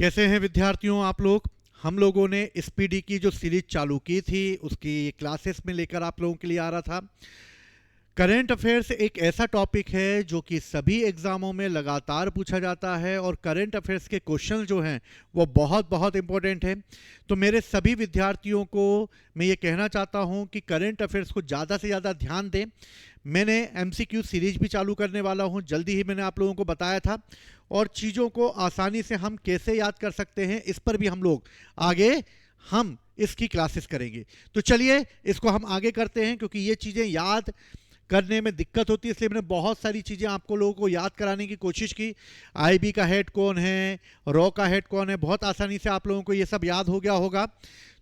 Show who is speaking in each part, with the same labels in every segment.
Speaker 1: कैसे हैं विद्यार्थियों आप लोग। हम लोगों ने स्पीडी की जो सीरीज चालू की थी उसकी क्लासेस में लेकर आप लोगों के लिए आ रहा था। करंट अफेयर्स एक ऐसा टॉपिक है जो कि सभी एग्जामों में लगातार पूछा जाता है और करंट अफेयर्स के क्वेश्चन जो हैं वो बहुत बहुत इंपॉर्टेंट है। तो मेरे सभी विद्यार्थियों को मैं ये कहना चाहता हूं कि करंट अफेयर्स को ज़्यादा से ज़्यादा ध्यान दें। मैंने एमसीक्यू सीरीज भी चालू करने वाला हूं, जल्दी ही मैंने आप लोगों को बताया था। और चीज़ों को आसानी से हम कैसे याद कर सकते हैं इस पर भी हम लोग आगे हम इसकी क्लासेस करेंगे। तो चलिए इसको हम आगे करते हैं, क्योंकि ये चीज़ें याद करने में दिक्कत होती है, इसलिए मैंने बहुत सारी चीज़ें आपको लोगों को याद कराने की कोशिश की। आईबी का हेड कौन है, रॉ का हेड कौन है, बहुत आसानी से आप लोगों को ये सब याद हो गया होगा।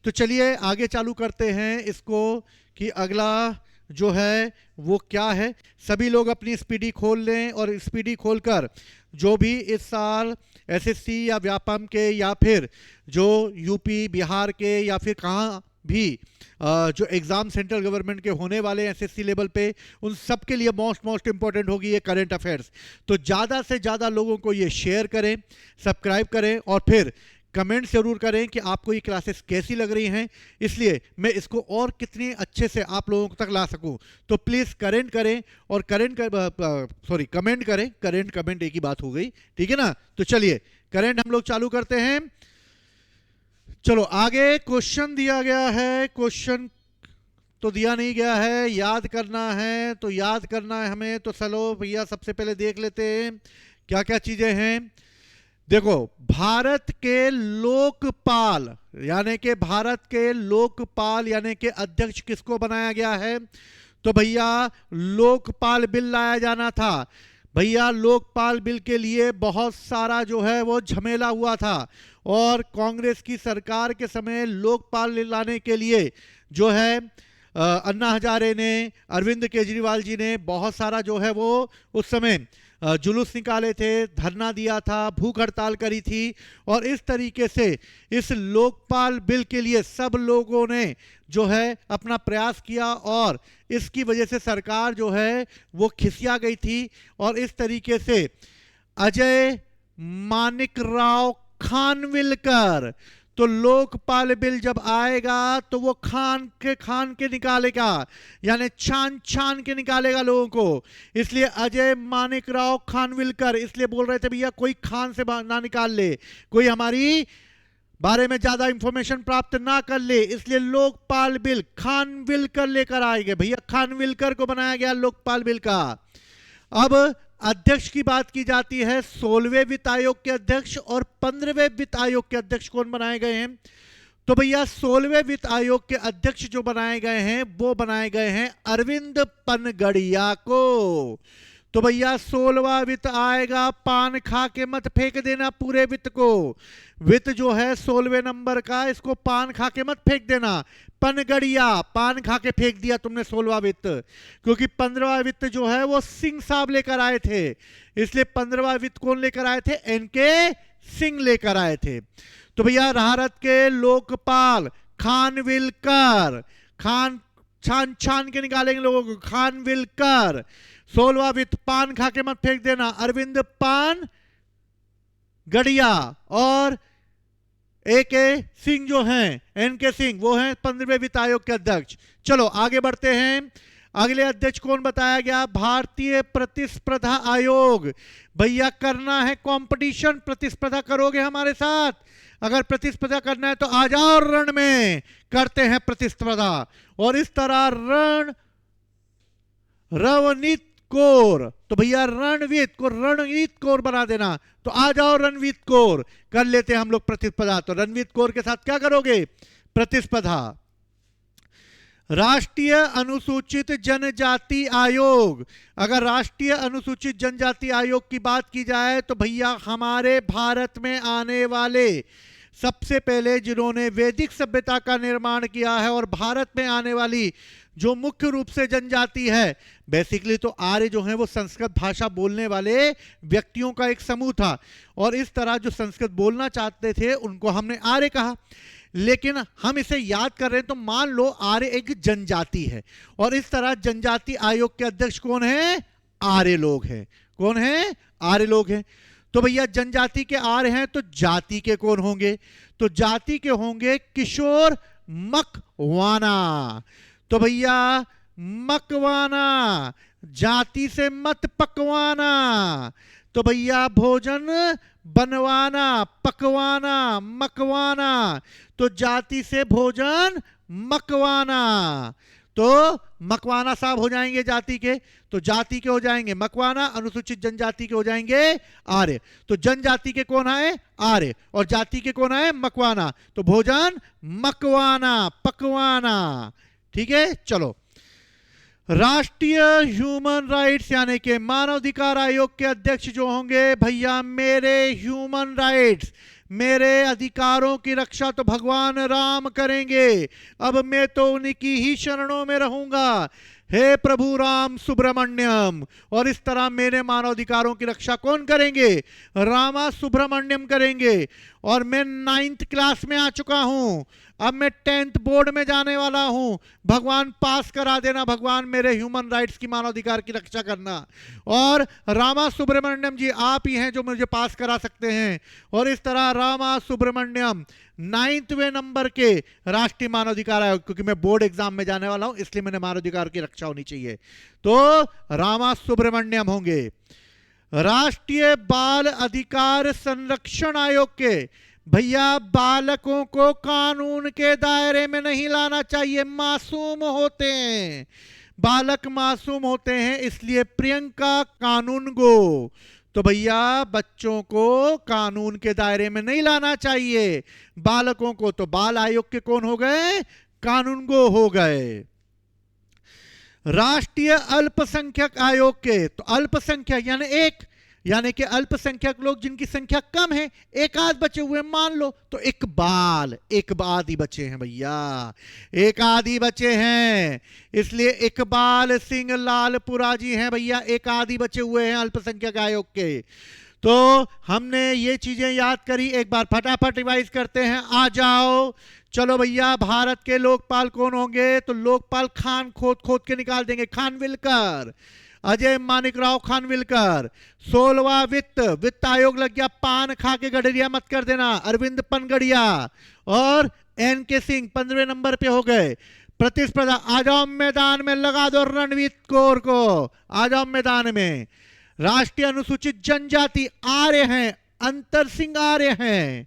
Speaker 1: तो चलिए आगे चालू करते हैं इसको कि अगला जो है वो क्या है। सभी लोग अपनी स्पीडी खोल लें और स्पीडी खोलकर जो भी इस साल एसएससी या व्यापम के या फिर जो यूपी बिहार के या फिर कहाँ भी जो एग्ज़ाम सेंट्रल गवर्नमेंट के होने वाले एसएससी लेवल पे, उन सब के लिए मोस्ट इंपॉर्टेंट होगी ये करंट अफेयर्स। तो ज़्यादा से ज़्यादा लोगों को ये शेयर करें, सब्सक्राइब करें और फिर कमेंट जरूर करें कि आपको ये क्लासेस कैसी लग रही हैं, इसलिए मैं इसको और कितनी अच्छे से आप लोगों तक ला सकूं। तो प्लीज़ कमेंट करें और कमेंट करें। कमेंट एक ही बात हो गई, ठीक है ना। तो चलिए करेंट हम लोग चालू करते हैं। चलो आगे क्वेश्चन दिया गया है, क्वेश्चन तो दिया नहीं गया है, याद करना है। तो याद करना है हमें, तो चलो भैया सबसे पहले देख लेते हैं क्या क्या चीजें हैं। देखो, भारत के लोकपाल यानी कि अध्यक्ष किसको बनाया गया है। तो भैया लोकपाल बिल लाया जाना था। भैया लोकपाल बिल के लिए बहुत सारा जो है वो झमेला हुआ था और कांग्रेस की सरकार के समय लोकपाल लाने के लिए जो है अन्ना हजारे ने, अरविंद केजरीवाल जी ने बहुत सारा जो है वो उस समय जुलूस निकाले थे, धरना दिया था, भूख हड़ताल करी थी। और इस तरीके से इस लोकपाल बिल के लिए सब लोगों ने जो है अपना प्रयास किया और इसकी वजह से सरकार जो है वो खिसिया गई थी। और इस तरीके से अजय मानिकराव खानविलकर, तो लोकपाल बिल जब आएगा तो वो खान के निकालेगा, यानी छान के निकालेगा लोगों को। इसलिए अजय मानिकराव खानविलकर, इसलिए बोल रहे थे भैया कोई खान से ना निकाल ले, कोई हमारी बारे में ज्यादा इंफॉर्मेशन प्राप्त ना कर ले, इसलिए लोकपाल बिल खानविलकर लेकर आएंगे। भैया खानविलकर को बनाया गया लोकपाल बिल का। अब अध्यक्ष की बात की जाती है, 16वें वित्त आयोग के अध्यक्ष और 15वें वित्त आयोग के अध्यक्ष कौन बनाए गए हैं। तो भैया 16वें वित्त आयोग के अध्यक्ष जो बनाए गए हैं वो बनाए गए हैं अरविंद पनगड़िया को। तो भैया 16वां वित्त आएगा, पान खा के मत फेंक देना पूरे वित्त को। वित्त जो है 16वें नंबर का, इसको पान खा के मत फेंक देना। पनगड़िया, पान खा के फेंक दिया तुमने 16वां वित्त, क्योंकि 15वां वित्त जो है वो सिंह साहब लेकर आए थे, इसलिए 15वां वित्त कौन लेकर आए थे, एनके सिंह लेकर आए थे। तो भैया भारत के लोकपाल खानविलकर, छान के निकालेंगे लोगों को, खानविलकर। 16वां वित्त पान खा के मत फेंक देना, अरविंद पान गड़िया। और एके सिंह जो हैं, एनके सिंह, वो हैं 15वें वित्त आयोग के अध्यक्ष। चलो आगे बढ़ते हैं। अगले अध्यक्ष कौन बताया गया, भारतीय प्रतिस्पर्धा आयोग। भैया करना है कंपटीशन, प्रतिस्पर्धा करोगे हमारे साथ। अगर प्रतिस्पर्धा करना है तो आ जाओ रण में, करते हैं प्रतिस्पर्धा। और इस तरह रणनीत कोर, तो भैया रणनीत कोर बना देना। तो आ जाओ रणनीत कोर, कर लेते हैं हम लोग प्रतिस्पर्धा। तो रणनीत कोर के साथ क्या करोगे, प्रतिस्पर्धा। राष्ट्रीय अनुसूचित जनजाति आयोग, अगर राष्ट्रीय अनुसूचित जनजाति आयोग की बात की जाए तो भैया हमारे भारत में आने वाले सबसे पहले जिन्होंने वैदिक सभ्यता का निर्माण किया है और भारत में आने वाली जो मुख्य रूप से जनजाति है, बेसिकली तो आर्य जो है वो संस्कृत भाषा बोलने वाले व्यक्तियों का एक समूह था। और इस तरह जो संस्कृत बोलना चाहते थे उनको हमने आर्य कहा। लेकिन हम इसे याद कर रहे हैं तो मान लो आर्य एक जनजाति है, और इस तरह जनजाति आयोग के अध्यक्ष कौन है, आर्य लोग हैं। कौन है, आर्य लोग हैं। तो भैया जनजाति के आ रहे हैं तो जाति के कौन होंगे? तो जाति के होंगे किशोर मकवाना। तो भैया मकवाना, जाति से मत पकवाना। तो भैया भोजन बनवाना, पकवाना, मकवाना। तो जाति से भोजन मकवाना। तो मकवाना साहब हो जाएंगे जाति के, तो जाति के हो जाएंगे मकवाना, अनुसूचित जनजाति के हो जाएंगे आर्य। तो जनजाति के कौन आए? आर्य, और जाति के कौन आए? मकवाना। तो भोजन मकवाना, पकवाना। ठीक है, चलो। राष्ट्रीय ह्यूमन राइट्स यानी कि मानवाधिकार आयोग के अध्यक्ष जो होंगे भैया, मेरे ह्यूमन राइट्स, मेरे अधिकारों की रक्षा तो भगवान राम करेंगे। अब मैं तो उनकी ही शरणों में रहूंगा, हे प्रभु राम सुब्रमण्यम। और इस तरह मेरे मानवाधिकारों की रक्षा कौन करेंगे? रामा सुब्रमण्यम करेंगे। और मैं 9th क्लास में आ चुका हूं, अब मैं 10th बोर्ड में जाने वाला हूं। भगवान पास करा देना, भगवान मेरे ह्यूमन राइट्स की, मानवाधिकार की रक्षा करना। और रामा सुब्रमण्यम जी आप ही हैं जो मुझे पास करा सकते हैं। और इस तरह रामा सुब्रमण्यम 9वें नंबर के राष्ट्रीय मानवाधिकार आयोग, क्योंकि मैं बोर्ड एग्जाम में जाने वाला हूं इसलिए मैंने मानवाधिकार की रक्षा होनी चाहिए, तो रामा सुब्रमण्यम होंगे। राष्ट्रीय बाल अधिकार संरक्षण आयोग के भैया, बालकों को कानून के दायरे में नहीं लाना चाहिए, मासूम होते हैं, बालक मासूम होते हैं, इसलिए प्रियंका कानून गो। तो भैया बच्चों को कानून के दायरे में नहीं लाना चाहिए, बालकों को। तो बाल आयोग के कौन हो गए? कानून गो हो गए। राष्ट्रीय अल्पसंख्यक आयोग के, तो अल्पसंख्यक यानी एक, यानी कि अल्पसंख्यक लोग जिनकी संख्या कम है, एक आध बचे हुए मान लो, तो इकबाल, एक आदि बचे हैं भैया, एक आदि बचे हैं, इसलिए इकबाल सिंह लालपुरा जी हैं भैया, एक आदि बचे हुए हैं अल्पसंख्यक आयोग के। तो हमने ये चीजें याद करी, एक बार फटाफट रिवाइज करते हैं, आ जाओ। चलो भैया, भारत के लोकपाल कौन होंगे? तो लोकपाल खान खोद खोद के निकाल देंगे, खानविलकर, अजय मानिकराव खानविलकर। 16वां वित्त आयोग लग गया, पान खा के गडरिया मत कर देना, अरविंद पनगड़िया। और NK सिंह 15वें नंबर पे हो गए। प्रतिस्पर्धा, आ जाओ मैदान में, लगा दो रणवीर कौर को, आ जाओ मैदान में। राष्ट्रीय अनुसूचित जनजाति आर्य हैं, अंतर सिंह आर्य हैं।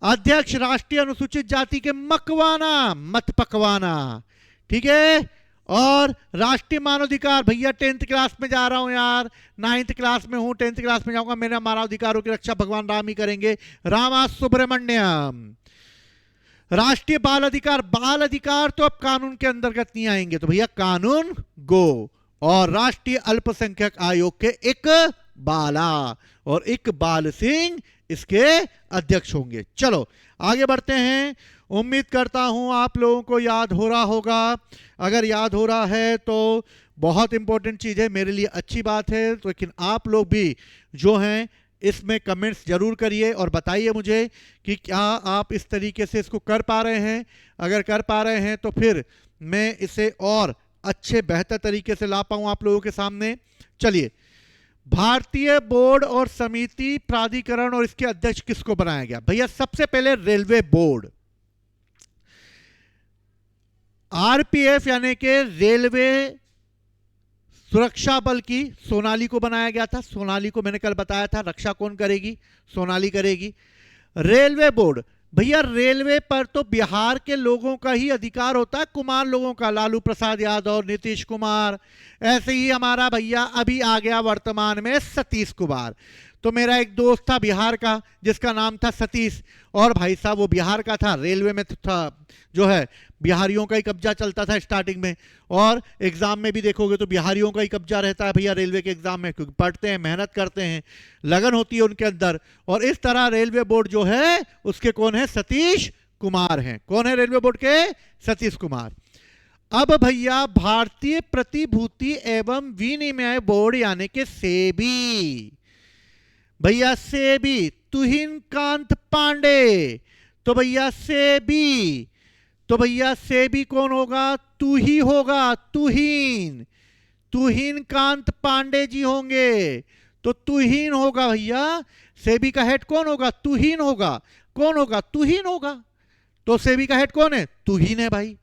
Speaker 1: अध्यक्ष राष्ट्रीय अनुसूचित जाति के मकवाना, मत पकवाना। ठीक है। और राष्ट्रीय मानवाधिकार भैया 10th क्लास में जा रहा हूं यार, 9th क्लास में हूं, 10th क्लास में जाऊंगा, मेरे मानवाधिकारों की रक्षा भगवान राम ही करेंगे, रामा सुब्रमण्यम। राष्ट्रीय बाल अधिकार, बाल अधिकार तो अब कानून के अंतर्गत नहीं आएंगे, तो भैया कानून गो। और राष्ट्रीय अल्पसंख्यक आयोग के इकबाला, और इकबाल सिंह इसके अध्यक्ष होंगे। चलो आगे बढ़ते हैं। उम्मीद करता हूं आप लोगों को याद हो रहा होगा, अगर याद हो रहा है तो बहुत इंपॉर्टेंट चीज है, मेरे लिए अच्छी बात है। लेकिन आप लोग भी जो हैं इसमें कमेंट्स जरूर करिए और बताइए मुझे कि क्या आप इस तरीके से इसको कर पा रहे हैं। अगर कर पा रहे हैं तो फिर मैं इसे और अच्छे बेहतर तरीके से ला पाऊं आप लोगों के सामने। चलिए, भारतीय बोर्ड और समिति प्राधिकरण और इसके अध्यक्ष किसको बनाया गया? भैया सबसे पहले रेलवे बोर्ड, RPF यानी कि रेलवे सुरक्षा बल की सोनाली को बनाया गया था। सोनाली को मैंने कल बताया था, रक्षा कौन करेगी? सोनाली करेगी। रेलवे बोर्ड भैया, रेलवे पर तो बिहार के लोगों का ही अधिकार होता है, कुमार लोगों का, लालू प्रसाद यादव, नीतीश कुमार। ऐसे ही हमारा भैया अभी आ गया वर्तमान में सतीश कुमार। तो मेरा एक दोस्त था बिहार का जिसका नाम था सतीश, और भाई साहब वो बिहार का था, रेलवे में था, जो है बिहारियों का ही कब्जा चलता था स्टार्टिंग में, और एग्जाम में भी देखोगे तो बिहारियों का ही कब्जा रहता है भैया रेलवे के एग्जाम में, क्योंकि पढ़ते हैं, मेहनत करते हैं, लगन होती है उनके अंदर। और इस तरह रेलवे बोर्ड जो है उसके कौन है? सतीश कुमार हैं। कौन है रेलवे बोर्ड के? सतीश कुमार। अब भैया भारतीय प्रतिभूति एवं विनिमय बोर्ड यानी कि सेबी, भैया सेबी, तुहिन कांत पांडे। तो भैया सेबी, तो भैया सेबी कौन होगा? तू ही होगा, तुहिन, तुहिन कांत पांडे जी होंगे। तो तुहीन होगा भैया। सेबी का हेड कौन होगा? तुहीन होगा। कौन होगा? तुहीन होगा। तो सेबी का हेड कौन है? तुहीन है भाई,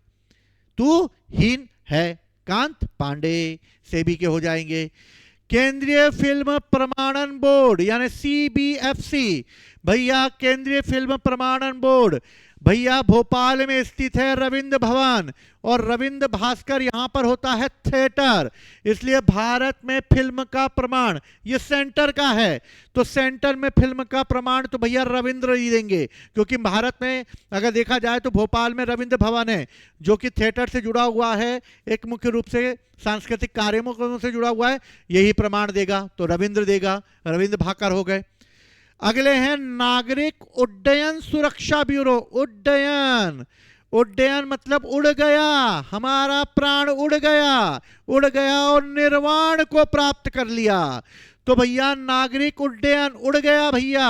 Speaker 1: तुहीन है। कांत पांडे सेबी के हो जाएंगे। केंद्रीय फिल्म प्रमाणन बोर्ड यानी सीबीएफसी, भैया केंद्रीय फिल्म प्रमाणन बोर्ड भैया भोपाल में स्थित है रविंद्र भवन, और रविंद्र भास्कर यहां पर होता है थिएटर, इसलिए भारत में फिल्म का प्रमाण ये सेंटर का है। तो सेंटर में फिल्म का प्रमाण तो भैया रविंद्र ही देंगे, क्योंकि भारत में अगर देखा जाए तो भोपाल में रविंद्र भवन है जो कि थिएटर से जुड़ा हुआ है, एक मुख्य रूप से सांस्कृतिक कार्यक्रमों से जुड़ा हुआ है, यही प्रमाण देगा, तो रविंद्र देगा। रविंद्र भाकर हो गए। अगले हैं नागरिक उड्डयन सुरक्षा ब्यूरो। उड्डयन, उड्डयन मतलब उड़ गया, हमारा प्राण उड़ गया, उड़ गया और निर्वाण को प्राप्त कर लिया। तो भैया नागरिक उड्डयन उड़ गया, भैया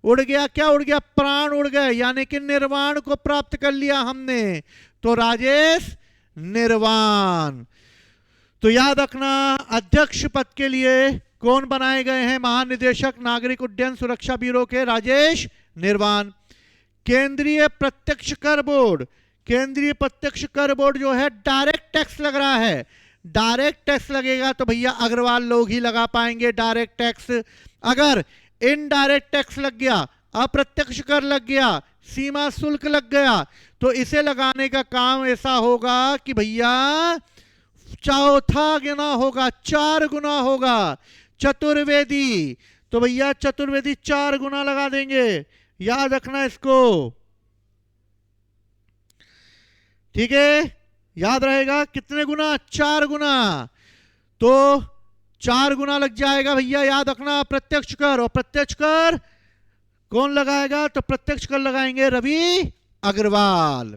Speaker 1: उड़ गया, क्या उड़ गया? प्राण उड़ गए, यानी कि निर्वाण को प्राप्त कर लिया हमने। तो राजेश निर्वाण। तो याद रखना अध्यक्ष पद के लिए कौन बनाए गए हैं? महानिदेशक नागरिक उड्डयन सुरक्षा ब्यूरो के राजेश निर्वाण। केंद्रीय प्रत्यक्ष कर बोर्ड, केंद्रीय प्रत्यक्ष कर बोर्ड जो है डायरेक्ट टैक्स लग रहा है, डायरेक्ट टैक्स लगेगा तो भैया अग्रवाल लोग ही लगा पाएंगे डायरेक्ट टैक्स। अगर इनडायरेक्ट टैक्स लग गया, अप्रत्यक्ष कर लग गया, सीमा शुल्क लग गया, तो इसे लगाने का काम ऐसा होगा कि भैया चौथा गुना होगा, 4 गुना होगा। चतुर्वेदी, तो भैया चतुर्वेदी 4 गुना लगा देंगे, याद रखना इसको, ठीक है, याद रहेगा। कितने गुना? 4 गुना। तो 4 गुना लग जाएगा भैया, याद रखना प्रत्यक्ष कर। और प्रत्यक्ष कर कौन लगाएगा? तो प्रत्यक्ष कर लगाएंगे रवि अग्रवाल।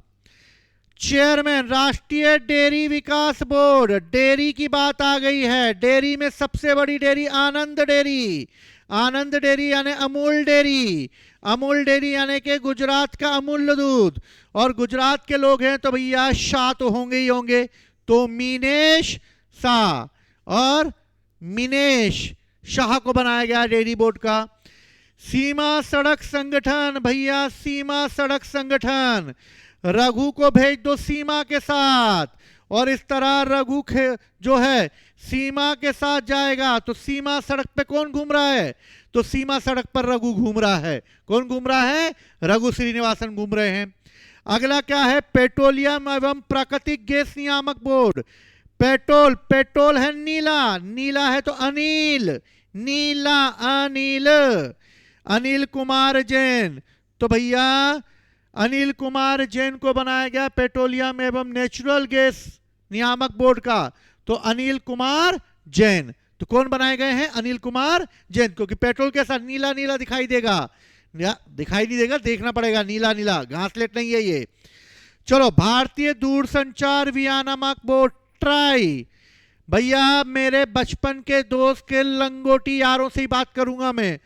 Speaker 1: चेयरमैन राष्ट्रीय डेयरी विकास बोर्ड, डेयरी की बात आ गई है। डेयरी में सबसे बड़ी डेयरी आनंद डेयरी, आनंद डेयरी यानी अमूल डेयरी, अमूल डेयरी यानी कि गुजरात का अमूल्य दूध, और गुजरात के लोग हैं तो भैया शाह तो होंगे ही होंगे। तो मीनेश शाह और मिनेश शाह को बनाया गया डेयरी बोर्ड का। सीमा सड़क संगठन, भैया सीमा सड़क संगठन, रघु को भेज दो सीमा के साथ, और इस तरह रघु जो है सीमा के साथ जाएगा। तो सीमा सड़क पे कौन घूम रहा है? तो सीमा सड़क पर रघु घूम रहा है। कौन घूम रहा है? रघु श्रीनिवासन घूम रहे हैं। अगला क्या है? पेट्रोलियम एवं प्राकृतिक गैस नियामक बोर्ड। पेट्रोल, पेट्रोल है नीला, नीला है तो अनिल, नीला अनिल, अनिल कुमार जैन। तो भैया अनिल कुमार जैन को बनाया गया पेट्रोलियम एवं नेचुरल गैस नियामक बोर्ड का। तो अनिल कुमार जैन, तो कौन बनाए गए हैं? अनिल कुमार जैन, क्योंकि पेट्रोल के साथ नीला नीला दिखाई देगा, दिखाई नहीं देगा, देखना पड़ेगा, नीला नीला, घासलेट नहीं है ये। चलो, भारतीय दूरसंचार विनियामक बोर्ड ट्राई, भैया मेरे बचपन के दोस्त के लंगोटी यारों से ही बात करूंगा मैं।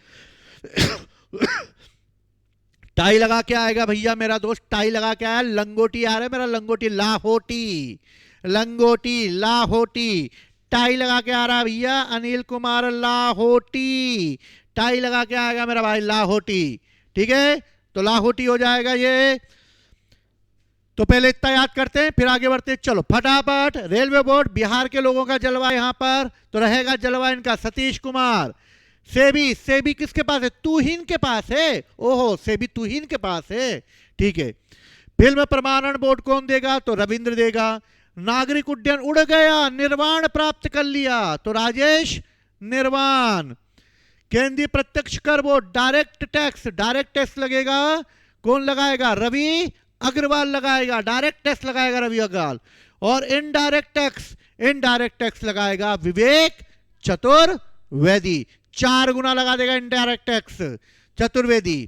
Speaker 1: टाई लगा के आएगा भैया, मेरा दोस्त टाई लगा के आया, लंगोटी आ रहा है मेरा, लंगोटी लाहोटी, लंगोटी लाहोटी, टाई लगा के आ रहा है भैया अनिल कुमार लाहोटी, टाई लगा के आएगा मेरा भाई लाहोटी, ठीक है। तो लाहोटी हो जाएगा ये। तो पहले इतना याद करते हैं फिर आगे बढ़ते हैं। चलो फटाफट। रेलवे बोर्ड, बिहार के लोगों का जलवा यहां पर तो रहेगा, जलवा इनका सतीश कुमार। सेबी, सेबी किसके पास है? तुहीन के पास है। ओहो, सेबी तुहीन के पास है, ठीक है। फिल्म प्रमाणन बोर्ड कौन देगा? तो रविंद्र देगा। नागरिक उड्डयन उड़ गया, निर्वाण प्राप्त कर लिया, तो राजेश निर्वाण। केंद्रीय प्रत्यक्ष कर board, direct tax, direct tax लगेगा, कौन लगाएगा? रवि अग्रवाल लगाएगा, डायरेक्ट टैक्स लगाएगा रवि अग्रवाल। और इनडायरेक्ट टैक्स, इनडायरेक्ट टैक्स लगाएगा विवेक चतुर्वेदी, 4 गुना लगा देगा इनडायरेक्ट टैक्स चतुर्वेदी।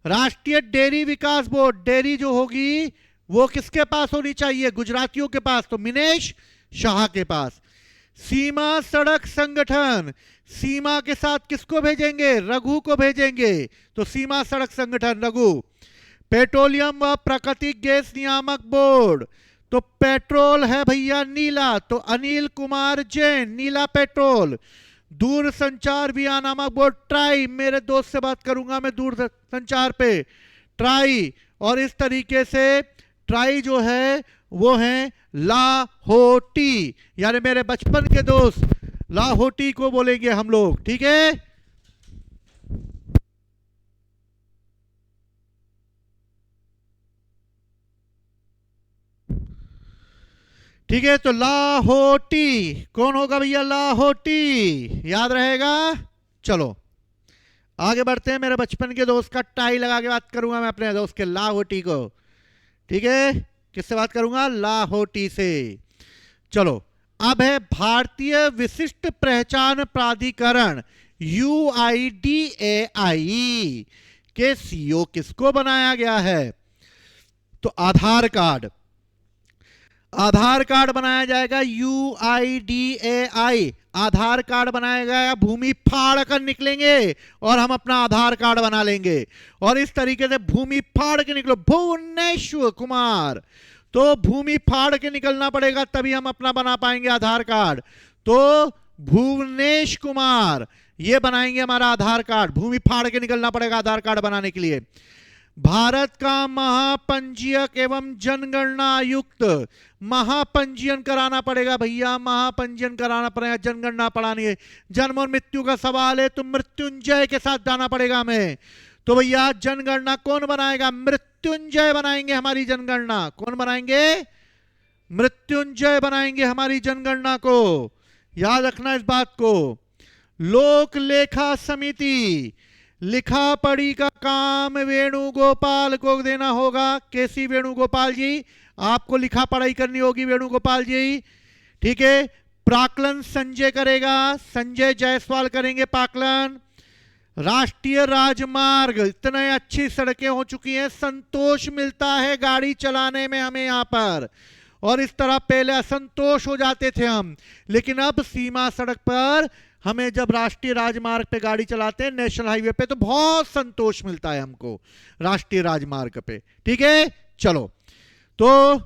Speaker 1: राष्ट्रीय डेयरी विकास बोर्ड, डेयरी जो होगी वो किसके पास होनी चाहिए? गुजरातियों के पास, तो मिनेश शाह के पास। सीमा सड़क संगठन, सीमा के साथ किसको भेजेंगे? रघु को भेजेंगे, तो सीमा सड़क संगठन रघु। पेट्रोलियम व प्राकृतिक गैस नियामक बोर्ड, तो पेट्रोल है भैया नीला, तो अनिल कुमार जैन, नीला पेट्रोल। दूर संचार विया नामक बोर्ड, ट्राई, मेरे दोस्त से बात करूंगा मैं दूर संचार पे, ट्राई। और इस तरीके से ट्राई जो है वो है लाहोटी, यानी मेरे बचपन के दोस्त लाहोटी को बोलेंगे हम लोग, ठीक है। ठीक है, तो लाहोटी कौन होगा भैया? लाहोटी, याद रहेगा। चलो आगे बढ़ते हैं। मेरे बचपन के दोस्त का टाई लगा के बात करूंगा मैं अपने दोस्त के लाहोटी को, ठीक है। किससे बात करूंगा? लाहोटी से। चलो अब है भारतीय विशिष्ट पहचान प्राधिकरण UIDAI के सीईओ किसको बनाया गया है? तो आधार कार्ड, आधार कार्ड बनाया जाएगा UIDAI, आधार कार्ड बनाया गया, भूमि फाड़ कर निकलेंगे और हम अपना आधार कार्ड बना लेंगे। और इस तरीके से भूमि फाड़ के निकलो, भुवनेश्वर कुमार, तो भूमि फाड़ के निकलना पड़ेगा तभी हम अपना बना पाएंगे आधार कार्ड। तो भुवनेश कुमार ये बनाएंगे हमारा आधार कार्ड, भूमि फाड़ के निकलना पड़ेगा आधार कार्ड बनाने के लिए। भारत का महापंजीयक एवं जनगणना आयुक्त, महापंजीयन कराना पड़ेगा भैया, महापंजीयन कराना पड़ेगा, जनगणना पढ़ानी है। जन्म और मृत्यु का सवाल है तो मृत्युंजय के साथ जाना पड़ेगा हमें। तो भैया जनगणना कौन बनाएगा? मृत्युंजय बनाएंगे हमारी जनगणना। कौन बनाएंगे? मृत्युंजय बनाएंगे हमारी जनगणना को, याद रखना इस बात को। लोक लेखा समिति, लिखा पढ़ी का काम वेणुगोपाल को देना होगा। केसी वेणुगोपाल जी, आपको लिखा पढ़ाई करनी होगी वेणुगोपाल जी, ठीक है। प्राक्कलन संजय करेगा, संजय जायसवाल करेंगे प्राक्कलन। राष्ट्रीय राजमार्ग, इतने अच्छी सड़कें हो चुकी हैं, संतोष मिलता है गाड़ी चलाने में हमें यहाँ पर। और इस तरह पहले असंतोष हो जाते थे हम, लेकिन अब सीमा सड़क पर हमें जब राष्ट्रीय राजमार्ग पे गाड़ी चलाते हैं, नेशनल हाईवे पे, तो बहुत संतोष मिलता है हमको राष्ट्रीय राजमार्ग पे, ठीक है। चलो तो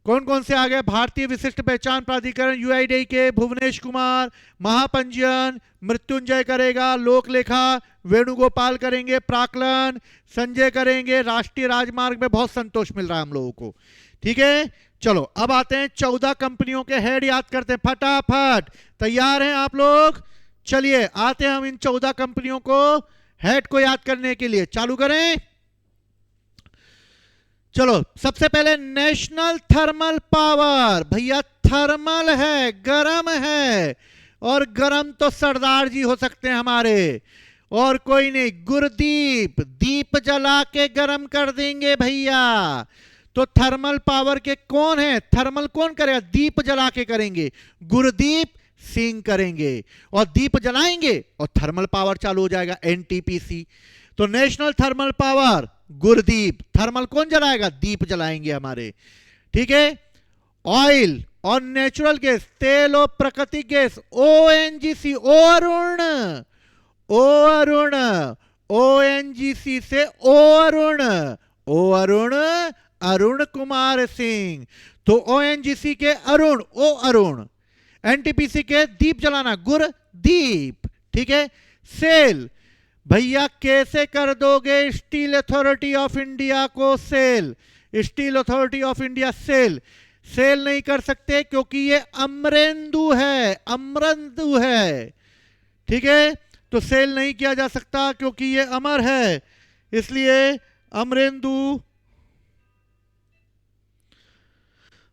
Speaker 1: कौन कौन से आ गए? भारतीय विशिष्ट पहचान प्राधिकरण UIDAI के भुवनेश कुमार, महापंजीयन मृत्युंजय करेगा, लोक लेखा वेणुगोपाल करेंगे, प्राक्कलन संजय करेंगे, राष्ट्रीय राजमार्ग में बहुत संतोष मिल रहा है हम लोगों को, ठीक है। चलो अब आते हैं 14 कंपनियों के हेड याद करते हैं फटाफट। तैयार हैं आप लोग? चलिए आते हैं हम इन 14 कंपनियों को हेड को याद करने के लिए, चालू करें। चलो सबसे पहले नेशनल थर्मल पावर, भैया थर्मल है, गरम है, और गरम तो सरदार जी हो सकते हैं हमारे, और कोई नहीं। गुरदीप, दीप जला के गरम कर देंगे भैया। तो थर्मल पावर के कौन है? थर्मल कौन करेगा? दीप जला के करेंगे, गुरदीप सिंह करेंगे, और दीप जलाएंगे और थर्मल पावर चालू हो जाएगा, NTPC। तो national thermal power Gurdeep, thermal कौन जलाएगा? दीप जलाएंगे हमारे, ठीक है। ऑयल और नेचुरल गैस, तेल और प्राकृतिक गैस, ONGC, ओ अरुण, ओ अरुण, ONGC से ओ अरुण, ओ अरुण, अरुण कुमार सिंह। तो ONGC के अरुण, ओ अरुण, NTPC के दीप जलाना, गुरदीप, ठीक है। सेल, भैया कैसे कर दोगे स्टील अथॉरिटी ऑफ इंडिया को SAIL? Steel Authority of India SAIL, sell नहीं कर सकते क्योंकि ये अमरेंदु है, अमरेंदु है, ठीक है। तो सेल नहीं किया जा सकता क्योंकि ये अमर है, इसलिए अमरेंदु,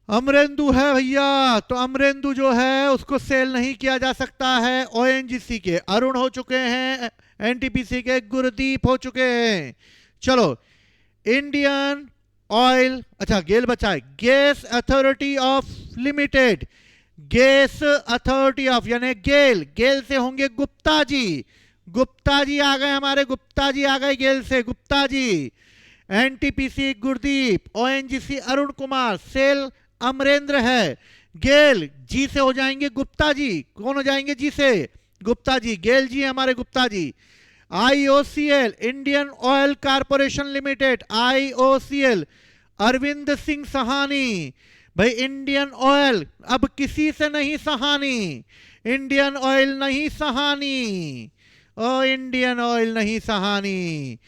Speaker 1: अमरेंदु है भैया। तो अमरेंदु जो है उसको सेल नहीं किया जा सकता है। ONGC के अरुण हो चुके हैं, NTPC के गुरदीप हो चुके हैं। चलो इंडियन ऑयल, अच्छा गेल बचा है, gas authority of limited, gas authority of यानी गेल, गेल से होंगे गुप्ता जी, गुप्ता जी आ गए हमारे, गुप्ता जी आ गए गेल से, Gupta ji. NTPC Gurdeep, ONGC Arun Kumar, SAIL Amarendra है, गेल जी से हो जाएंगे गुप्ता जी। कौन हो जाएंगे जी से? गुप्ता जी, गेल जी हमारे Gupta ji. IOCL Indian Oil Corporation Limited, IOCL Arvind Singh Sahani, भाई इंडियन ऑयल अब किसी से नहीं सहानी, इंडियन ऑयल नहीं सहानी, ओ इंडियन ऑयल नहीं सहानी।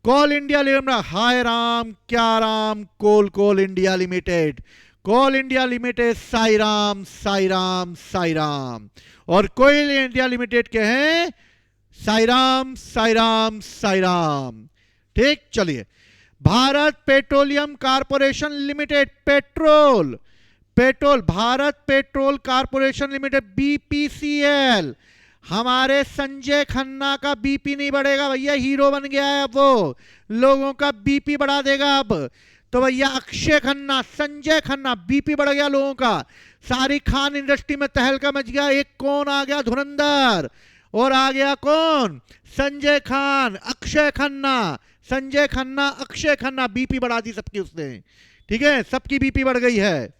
Speaker 1: कोल इंडिया लिमिटेड, हाय राम क्या राम, कोल कोल इंडिया लिमिटेड, कोल इंडिया लिमिटेड, साई राम साई राम साई राम। और कोल इंडिया लिमिटेड के हैं साई राम साई राम साई राम। ठीक, चलिए Bharat petroleum corporation limited, petrol petrol Bharat petrol corporation limited, BPCL. हमारे संजय खन्ना का बीपी नहीं बढ़ेगा भैया, हीरो बन गया है अब वो, लोगों का बीपी बढ़ा देगा अब। तो भैया अक्षय खन्ना, संजय खन्ना, बीपी बढ़ गया लोगों का। सारी खान इंडस्ट्री में तहलका मच गया। एक कौन आ गया, धुरंधर, और आ गया कौन, संजय खान, अक्षय खन्ना, संजय खन्ना अक्षय खन्ना, बीपी बढ़ा दी सबकी उसने। ठीक है, सबकी बीपी बढ़ गई है।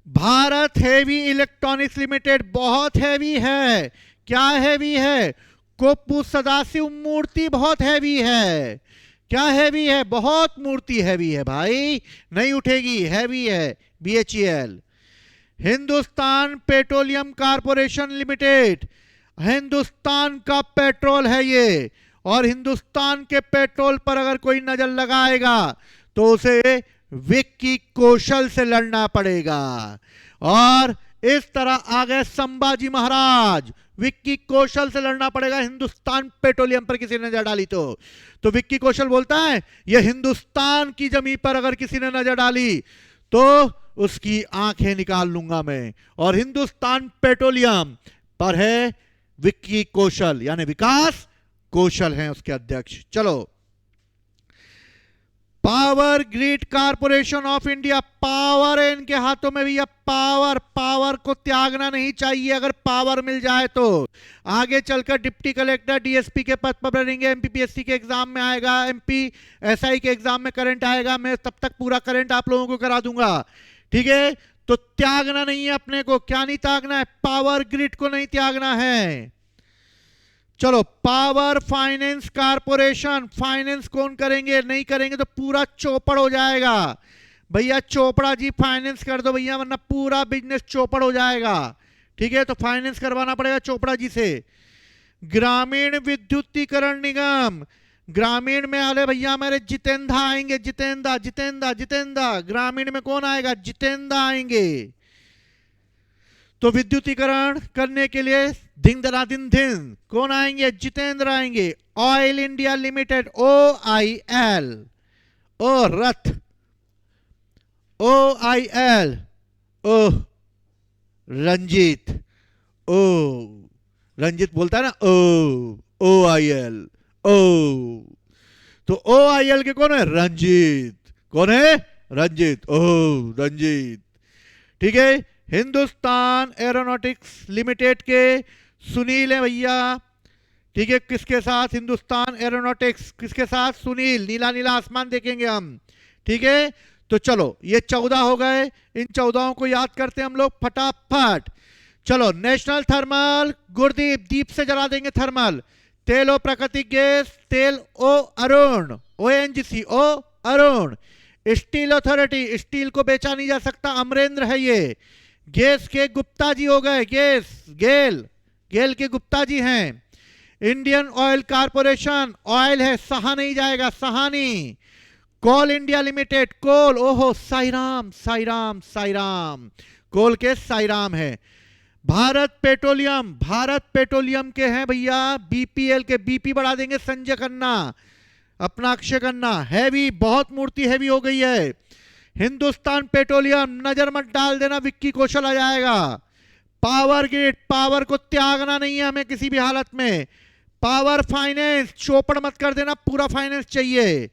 Speaker 1: भारत हेवी इलेक्ट्रॉनिक्स लिमिटेड, बहुत हैवी है। क्या हैवी है, कोप्पू सदाशिव मूर्ति बहुत हैवी है। क्या हैवी है, बहुत मूर्ति हैवी है भाई, नहीं उठेगी, हैवी है। BHEL. Hindustan petroleum corporation limited, Hindustan का पेट्रोल है ये, और हिंदुस्तान के पेट्रोल पर अगर कोई नजर लगाएगा तो उसे विक्की कौशल से लड़ना पड़ेगा। और इस तरह आ गए संभाजी महाराज, विक्की कौशल से लड़ना पड़ेगा हिंदुस्तान पेट्रोलियम पर किसी ने नजर डाली तो विक्की कौशल बोलता है ये हिंदुस्तान की जमीन पर अगर किसी ने नजर डाली तो उसकी आंखें निकाल लूंगा मैं। और हिंदुस्तान पेट्रोलियम पर है विक्की कौशल, यानी विकास कौशल हैं उसके अध्यक्ष। चलो, power grid corporation of India, power है इनके हाथों में भैया, पावर, पावर को त्यागना नहीं चाहिए। अगर पावर मिल जाए तो आगे चलकर डिप्टी कलेक्टर डीएसपी के पद पर रहेंगे, एमपीपीएससी के एग्जाम में आएगा, एमपी एसआई के एग्जाम में करंट आएगा, मैं तब तक पूरा करंट आप लोगों को करा दूंगा। ठीक है, तो त्यागना नहीं है अपने को। क्या नहीं त्यागना है, पावर ग्रिड को नहीं त्यागना है। चलो, पावर फाइनेंस कारपोरेशन, फाइनेंस कौन करेंगे, नहीं करेंगे तो पूरा चौपड़ हो जाएगा भैया। चोपड़ा जी फाइनेंस कर दो भैया, वरना पूरा बिजनेस चौपड़ हो जाएगा। ठीक है, तो फाइनेंस करवाना पड़ेगा चोपड़ा जी से। ग्रामीण विद्युतीकरण निगम, ग्रामीण में आले भैया हमारे जितेंद्र आएंगे, जितेंद्र जितेंद्र जितेंद्र, ग्रामीण में कौन आएगा, जितेंद्र आएंगे। तो विद्युतीकरण करने के लिए दिन दरा दिन कौन आएंगे, जितेंद्र आएंगे। ऑयल इंडिया लिमिटेड, OIL, ओ रथ, OIL, ओ रंजीत, ओ रंजीत बोलता है ना, OIL, ओ तो OIL के कौन है, रंजीत, कौन है, रंजीत, ओ रंजीत। ठीक है, हिंदुस्तान एरोनॉटिक्स लिमिटेड के सुनील है भैया। ठीक है, किसके साथ, हिंदुस्तान एरोनॉटिक्स किसके साथ, सुनील, नीला नीला आसमान देखेंगे हम। ठीक है, तो चलो ये 14 हो गए, इन 14 को याद करते हैं हम लोग फटाफट। चलो, नेशनल थर्मल, गुरदीप, दीप से जला देंगे थर्मल। तेल और प्राकृतिक गैस, तेल ओ अरुण, ONGC, ओ अरुण। स्टील अथॉरिटी, स्टील को बेचा नहीं जा सकता, अमरेंद्र है ये। गैस के गुप्ता जी हो गए, गैस गेल, गेल के गुप्ता जी हैं। इंडियन ऑयल कारपोरेशन, ऑयल है, सहा नहीं जाएगा, सहानी। कोल इंडिया लिमिटेड, कोल, ओहो साईराम साईराम साईराम, कोल के साईराम है। भारत पेट्रोलियम, भारत पेट्रोलियम के हैं भैया, बीपीएल के, बीपी बढ़ा देंगे संजय खन्ना, अपना अक्षय खन्ना, हैवी, बहुत मूर्ति हैवी हो गई है। हिंदुस्तान पेट्रोलियम, नजर मत डाल देना, विक्की कौशल आ जाएगा। पावर ग्रिड, पावर को त्यागना नहीं है हमें किसी भी हालत में। पावर फाइनेंस, चौपड़ मत कर देना, पूरा फाइनेंस चाहिए।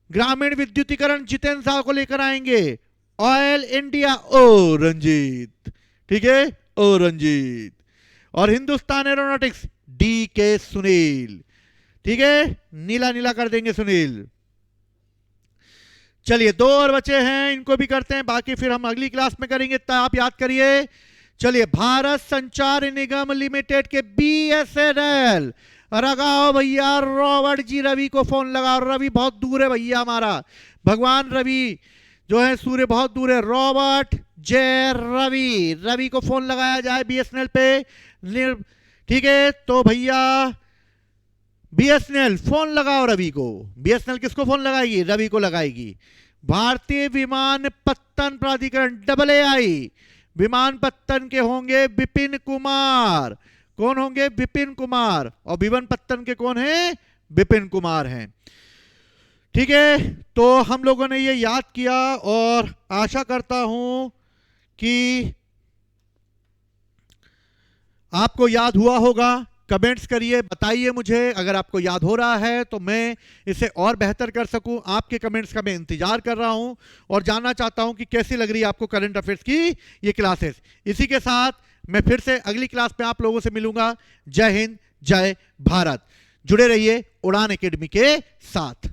Speaker 1: ग्रामीण विद्युतीकरण, जितेंद्र साहब को लेकर आएंगे। ऑयल इंडिया, ओ रंजीत, ठीक है, ओ रंजीत। और हिंदुस्तान एरोनॉटिक्स, DK सुनील, ठीक है, नीला नीला कर देंगे सुनील। चलिए, 2 और बचे हैं, इनको भी करते हैं, बाकी फिर हम अगली क्लास में करेंगे, तब आप याद करिए। चलिए, भारत संचार निगम लिमिटेड के BSNL, लगाओ भैया रॉबर्ट जी, रवि को फोन लगाओ, रवि बहुत दूर है भैया हमारा, भगवान रवि, जो है सूर्य बहुत दूर है, रॉबर्ट जय रवि, रवि को फोन लगाया जाए बीएसएनएल पे। ठीक है, तो भैया बीएसएनएल फोन लगाओ रवि को। बीएसएनएल किसको फोन लगाएगी? रवि को लगाएगी। भारतीय विमानपत्तन प्राधिकरण AAI, विमानपत्तन के होंगे विपिन कुमार। कौन होंगे? विपिन कुमार। और विमानपत्तन के कौन है? विपिन कुमार हैं। ठीक है, तो हम लोगों ने ये याद किया और आशा करता हूं कि आपको याद हुआ होगा। कमेंट्स करिए, बताइए मुझे अगर आपको याद हो रहा है तो मैं इसे और बेहतर कर सकूं। आपके कमेंट्स का मैं इंतजार कर रहा हूं और जानना चाहता हूं कि कैसी लग रही है आपको करंट अफेयर्स की ये क्लासेस। इसी के साथ मैं फिर से अगली क्लास में आप लोगों से मिलूंगा। जय हिंद, जय भारत। जुड़े रहिए उड़ान एकेडमी के साथ।